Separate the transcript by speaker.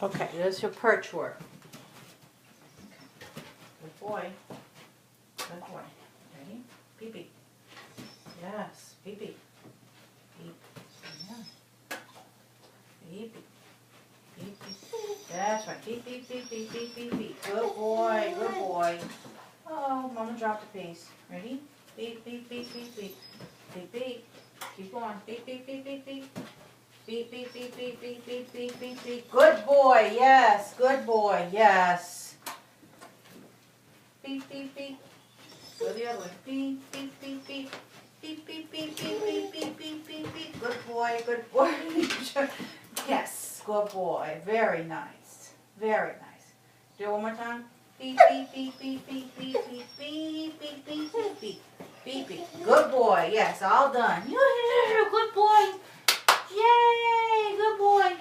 Speaker 1: Okay, there's your perch work. Good boy. Good boy. Ready? Beep beep. Yes, beep beep. Beep. Yeah. Beep beep. Beep beep. That's right. Beep beep beep beep beep beep beep. Good boy. Good boy. Oh, Mama dropped the piece. Ready? Beep beep beep beep beep. Beep beep. Keep going. Beep beep beep beep beep. Beep, beep, beep, beep, beep, beep, beep, beep, beep. Good boy, yes. Good boy, yes. Beep, beep, beep. Go the other way. Beep, beep, beep, beep. Beep, beep, beep, beep, beep, beep, beep, beep, beep. Good boy, good boy. Yes, good boy. Very nice. Very nice. Do it one more time. Beep, beep, beep, beep, beep, beep, beep, beep, beep, beep, beep, beep. Beep, beep. Good boy, yes, all done. Yeah, good boy. Yay, good boy.